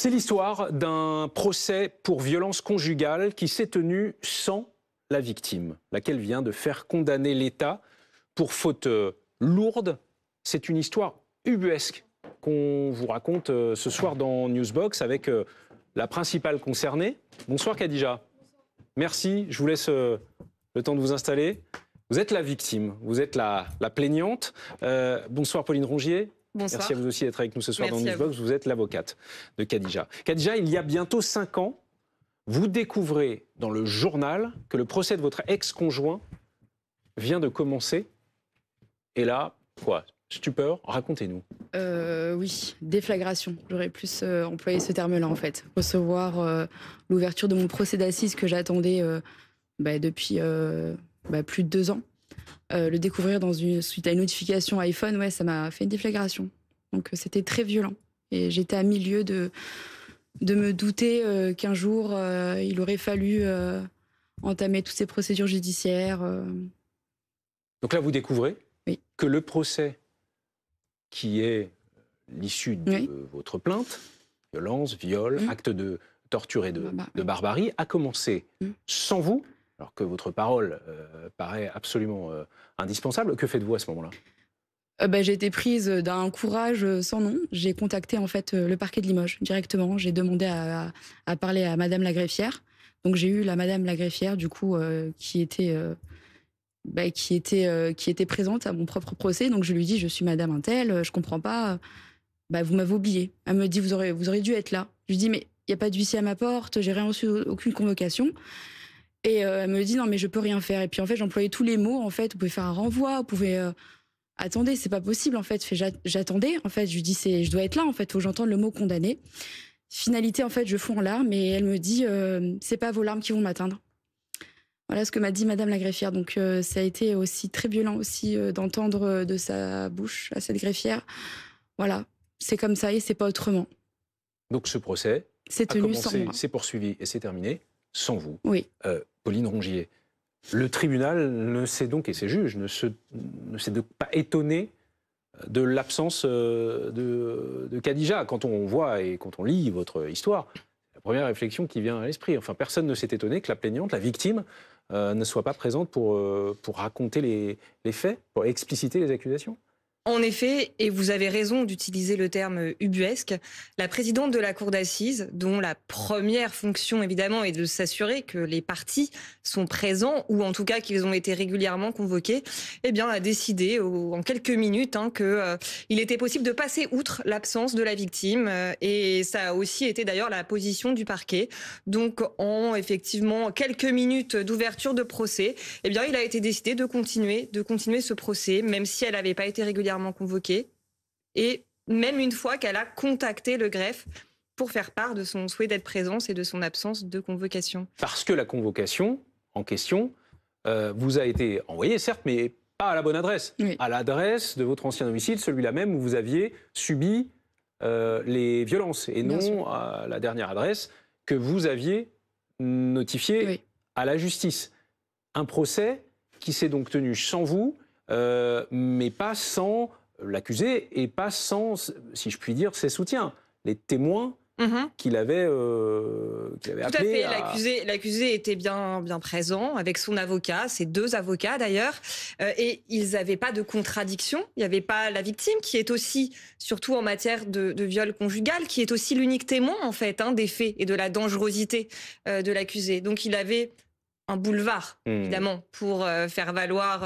C'est l'histoire d'un procès pour violence conjugale qui s'est tenu sans la victime, laquelle vient de faire condamner l'État pour faute lourde. C'est une histoire ubuesque qu'on vous raconte ce soir dans Newsbox avec la principale concernée. Bonsoir Khadija. Merci, je vous laisse le temps de vous installer. Vous êtes la victime, vous êtes la plaignante. Bonsoir Pauline Rongier. Bonsoir. Merci à vous aussi d'être avec nous ce soir Merci dans Newsbox. Vous êtes l'avocate de Khadija. Khadija, il y a bientôt 5 ans, vous découvrez dans le journal que le procès de votre ex-conjoint vient de commencer. Et là, quoi? Stupeur? Racontez-nous. Oui, déflagration. J'aurais plus employé ce terme-là en fait. Recevoir l'ouverture de mon procès d'assises que j'attendais depuis plus de 2 ans. Le découvrir suite à une notification iPhone, ouais, ça m'a fait une déflagration. Donc c'était très violent. Et j'étais à milieu de me douter qu'un jour, il aurait fallu entamer toutes ces procédures judiciaires. Donc là, vous découvrez oui. que le procès qui est l'issue de oui. votre plainte, violence, viol, acte de torture et de barbarie, a commencé sans vous, alors que votre parole paraît absolument indispensable. Que faites-vous à ce moment-là? J'ai été prise d'un courage sans nom. J'ai contacté en fait le parquet de Limoges directement. J'ai demandé à parler à Madame la greffière. Donc j'ai eu la Madame la greffière du coup qui était présente à mon propre procès. Donc je lui dis je suis Madame Untel, je comprends pas. Vous m'avez oublié. Elle me dit vous auriez dû être là. Je lui dis mais il y a pas d'huissier à ma porte, j'ai rien reçu, aucune convocation. Et elle me dit non mais je peux rien faire. Et puis en fait j'employais tous les mots en fait. Vous pouvez faire un renvoi, vous pouvez attendez, c'est pas possible en fait. J'attendais en fait. Je lui dis je dois être là en fait. Faut que j'entende le mot condamné. Finalité en fait, je fonds en larmes et elle me dit c'est pas vos larmes qui vont m'atteindre. Voilà ce que m'a dit Madame la greffière. Donc ça a été aussi très violent aussi d'entendre de sa bouche à cette greffière. Voilà, c'est comme ça et c'est pas autrement. Donc ce procès a commencé, s'est poursuivi et c'est terminé sans vous. Oui. Pauline Rongier. Le tribunal ne s'est donc, et ses juges, ne s'est donc pas étonné de l'absence de Khadija. Quand on voit et quand on lit votre histoire, la première réflexion qui vient à l'esprit. Enfin, personne ne s'est étonné que la plaignante, la victime, ne soit pas présente pour raconter les faits, pour expliciter les accusations. En effet, et vous avez raison d'utiliser le terme ubuesque, la présidente de la cour d'assises, dont la première fonction évidemment est de s'assurer que les parties sont présents ou en tout cas qu'ils ont été régulièrement convoqués, a décidé en quelques minutes qu'il était possible de passer outre l'absence de la victime et ça a aussi été d'ailleurs la position du parquet. Donc en effectivement quelques minutes d'ouverture de procès, il a été décidé de continuer ce procès même si elle n'avait pas été régulièrement convoquée et même une fois qu'elle a contacté le greffe pour faire part de son souhait d'être présente et de son absence de convocation. Parce que la convocation en question vous a été envoyée, certes, mais pas à la bonne adresse. Oui. À l'adresse de votre ancien domicile, celui-là même où vous aviez subi les violences, et non à la dernière adresse que vous aviez notifiée à la justice. Un procès qui s'est donc tenu sans vous, mais pas sans l'accusé et pas sans, si je puis dire, ses soutiens, les témoins qu'il avait appelés. Tout à fait, l'accusé était bien présent avec son avocat, ses 2 avocats d'ailleurs, et ils n'avaient pas de contradiction. Il n'y avait pas la victime qui est aussi, surtout en matière de viol conjugal, qui est aussi l'unique témoin en fait des faits et de la dangerosité de l'accusé. Donc il avait un boulevard, évidemment, pour faire valoir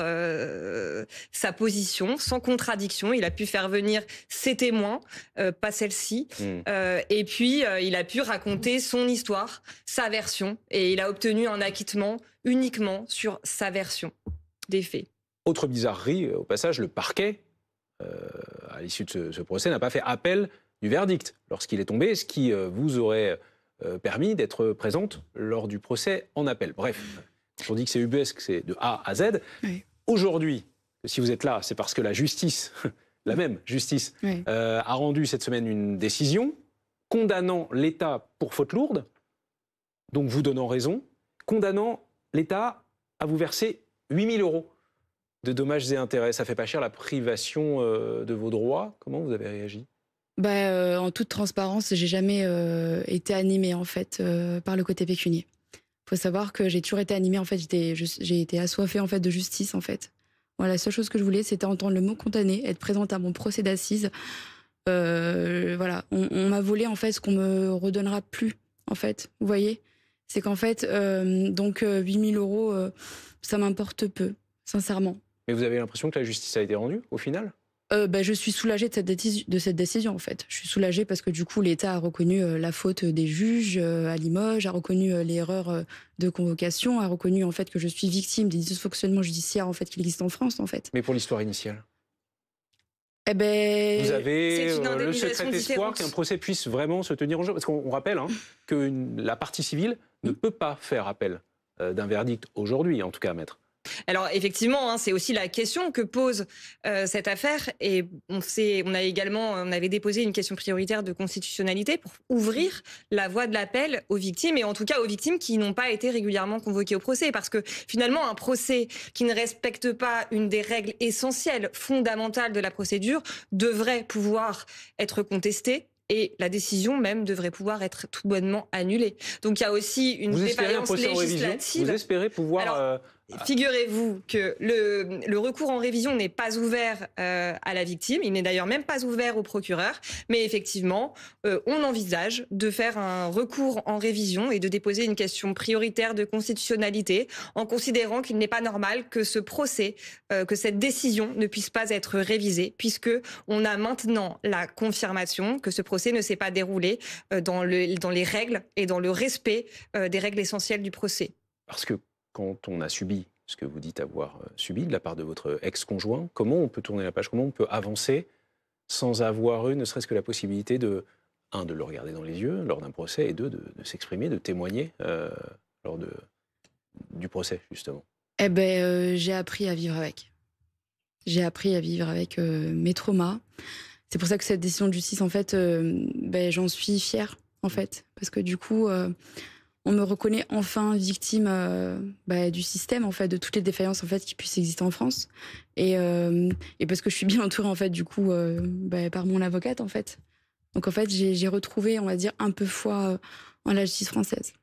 sa position, sans contradiction. Il a pu faire venir ses témoins, pas celle-ci. Et puis, il a pu raconter son histoire, sa version. Et il a obtenu un acquittement uniquement sur sa version des faits. Autre bizarrerie, au passage, le parquet, à l'issue de ce procès, n'a pas fait appel du verdict lorsqu'il est tombé, ce qui vous aurait permis d'être présente lors du procès en appel. Bref, on dit que c'est ubuesque, c'est de A à Z. Oui. Aujourd'hui, si vous êtes là, c'est parce que la justice, la même justice, a rendu cette semaine une décision condamnant l'État pour faute lourde, donc vous donnant raison, condamnant l'État à vous verser 8 000 € de dommages et intérêts. Ça fait pas cher la privation de vos droits. Comment vous avez réagi ? En toute transparence, j'ai jamais été animée en fait par le côté pécunier. Faut savoir que j'ai toujours été animée en fait, j'ai été assoiffée en fait de justice en fait. Voilà, la seule chose que je voulais, c'était entendre le mot condamné, être présente à mon procès d'assises. Voilà, on m'a volé en fait ce qu'on me redonnera plus en fait. Vous voyez, c'est qu'en fait 8 000 euros, ça m'importe peu, sincèrement. Mais vous avez l'impression que la justice a été rendue au final? Je suis soulagée de cette décision en fait. Je suis soulagée parce que du coup l'État a reconnu la faute des juges à Limoges, a reconnu l'erreur de convocation, a reconnu en fait que je suis victime des dysfonctionnements judiciaires en fait qui existent en France en fait. Mais pour l'histoire initiale, Eh ben, vous avez c'est une le indemnisation secret espoir différente. qu'un procès puisse vraiment se tenir en jeu. Parce qu'on rappelle que la partie civile ne peut pas faire appel d'un verdict aujourd'hui, en tout cas, maître. Alors effectivement, c'est aussi la question que pose cette affaire, et on avait déposé une question prioritaire de constitutionnalité pour ouvrir la voie de l'appel aux victimes, et en tout cas aux victimes qui n'ont pas été régulièrement convoquées au procès, parce que finalement un procès qui ne respecte pas une des règles essentielles, fondamentales de la procédure, devrait pouvoir être contesté. Et la décision même devrait pouvoir être tout bonnement annulée. Donc il y a aussi une défaillance législative. Vous espérez pouvoir... Figurez-vous que le recours en révision n'est pas ouvert à la victime, il n'est d'ailleurs même pas ouvert au procureur, mais effectivement, on envisage de faire un recours en révision et de déposer une question prioritaire de constitutionnalité en considérant qu'il n'est pas normal que ce procès, que cette décision ne puisse pas être révisée, puisque on a maintenant la confirmation que ce procès ne s'est pas déroulé dans les règles et dans le respect des règles essentielles du procès. Parce que quand on a subi ce que vous dites avoir subi de la part de votre ex-conjoint, comment on peut tourner la page, comment on peut avancer sans avoir eu ne serait-ce que la possibilité de le regarder dans les yeux lors d'un procès, et de s'exprimer, de témoigner lors du procès, justement? J'ai appris à vivre avec. J'ai appris à vivre avec mes traumas. C'est pour ça que cette décision de justice, en fait, j'en suis fière, en fait. Parce que du coup... on me reconnaît enfin victime du système, en fait, de toutes les défaillances en fait qui puissent exister en France, et parce que je suis bien entourée en fait du coup par mon avocate en fait. Donc en fait j'ai retrouvé, on va dire, un peu foi en la justice française.